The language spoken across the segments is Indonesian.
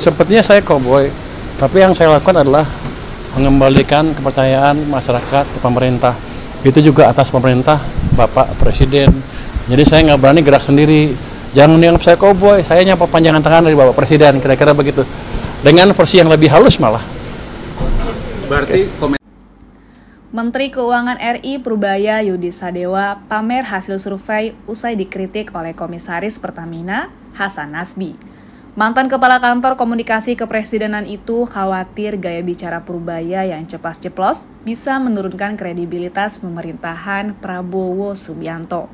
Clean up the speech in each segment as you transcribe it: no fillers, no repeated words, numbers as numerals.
Sepertinya saya cowboy, tapi yang saya lakukan adalah mengembalikan kepercayaan masyarakat ke pemerintah. Itu juga atas pemerintah Bapak Presiden. Jadi saya nggak berani gerak sendiri. Jangan dianggap saya cowboy, saya hanya perpanjangan tangan dari Bapak Presiden, kira-kira begitu. Dengan versi yang lebih halus malah. Berarti Menteri Keuangan RI Prubaya Yudi Sadewa pamer hasil survei usai dikritik oleh Komisaris Pertamina Hasan Nasbi. Mantan Kepala Kantor Komunikasi Kepresidenan itu khawatir gaya bicara Prubaya yang ceplas-ceplos bisa menurunkan kredibilitas pemerintahan Prabowo Subianto.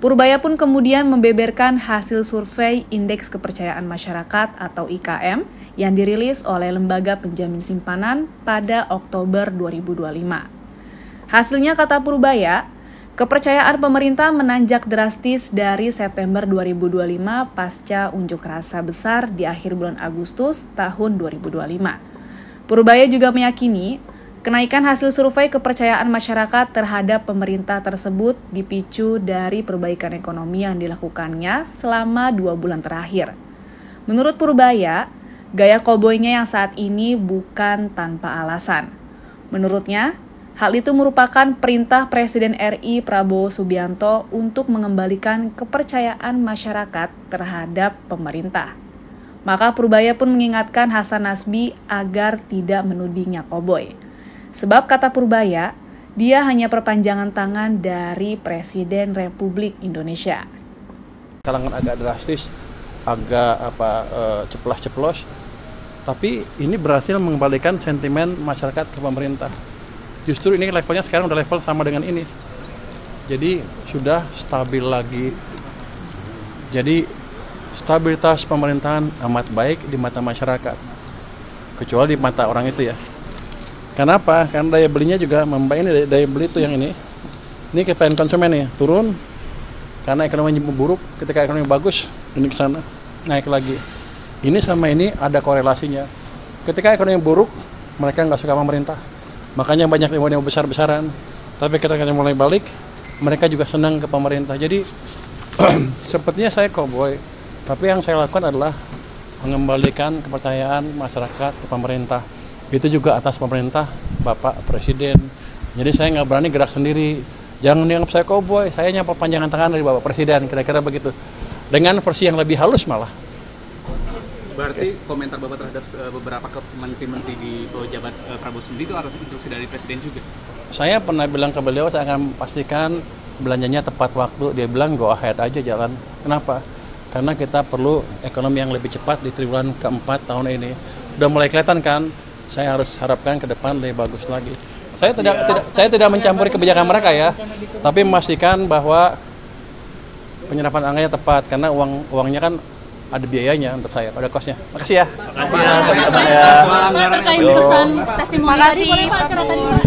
Purbaya pun kemudian membeberkan hasil survei Indeks Kepercayaan Masyarakat atau IKM yang dirilis oleh Lembaga Penjamin Simpanan pada Oktober 2025. Hasilnya, kata Purbaya, kepercayaan pemerintah menanjak drastis dari September 2025 pasca unjuk rasa besar di akhir bulan Agustus tahun 2025. Purbaya juga meyakini kenaikan hasil survei kepercayaan masyarakat terhadap pemerintah tersebut dipicu dari perbaikan ekonomi yang dilakukannya selama 2 bulan terakhir. Menurut Purbaya, gaya koboynya yang saat ini bukan tanpa alasan. Menurutnya, hal itu merupakan perintah Presiden RI Prabowo Subianto untuk mengembalikan kepercayaan masyarakat terhadap pemerintah. Maka Purbaya pun mengingatkan Hasan Nasbi agar tidak menudingnya koboy. Sebab, kata Purbaya, dia hanya perpanjangan tangan dari Presiden Republik Indonesia. Kalangan agak drastis, agak ceplas-ceplos, tapi ini berhasil mengembalikan sentimen masyarakat ke pemerintah. Justru ini levelnya sekarang udah level sama dengan ini. Jadi sudah stabil lagi. Jadi stabilitas pemerintahan amat baik di mata masyarakat. Kecuali di mata orang itu ya. Kenapa? Karena daya belinya juga membaik. Ini daya beli itu yang ini. Ini kepengen konsumen ya, turun. Karena ekonomi buruk, ketika ekonomi bagus, ini ke sana, naik lagi. Ini sama ini ada korelasinya. Ketika ekonomi buruk, mereka nggak suka pemerintah. Makanya banyak demo besar-besaran. Tapi ketika mulai balik, mereka juga senang ke pemerintah. Jadi sepertinya saya cowboy, tapi yang saya lakukan adalah mengembalikan kepercayaan masyarakat ke pemerintah. Itu juga atas pemerintah Bapak Presiden. Jadi saya nggak berani gerak sendiri. Jangan dianggap saya cowboy, saya hanya perpanjangan tangan dari Bapak Presiden, kira-kira begitu. Dengan versi yang lebih halus malah. Berarti komentar Bapak terhadap beberapa menteri-menteri di bawah jabat Prabowo sendiri itu atas instruksi dari Presiden juga? Saya pernah bilang ke beliau, saya akan pastikan belanjanya tepat waktu. Dia bilang go ahead aja jalan. Kenapa? Karena kita perlu ekonomi yang lebih cepat di triwulan keempat tahun ini. Udah mulai kelihatan kan? Saya harus harapkan ke depan lebih bagus lagi. Saya tidak mencampuri kebijakan mereka ya, tapi memastikan bahwa penyerapan anggarannya tepat karena uangnya kan ada biayanya untuk saya, ada kosnya. Makasih ya. Makasih ya. Terkait kesan testimoni dari Pak acara tadi, Pak.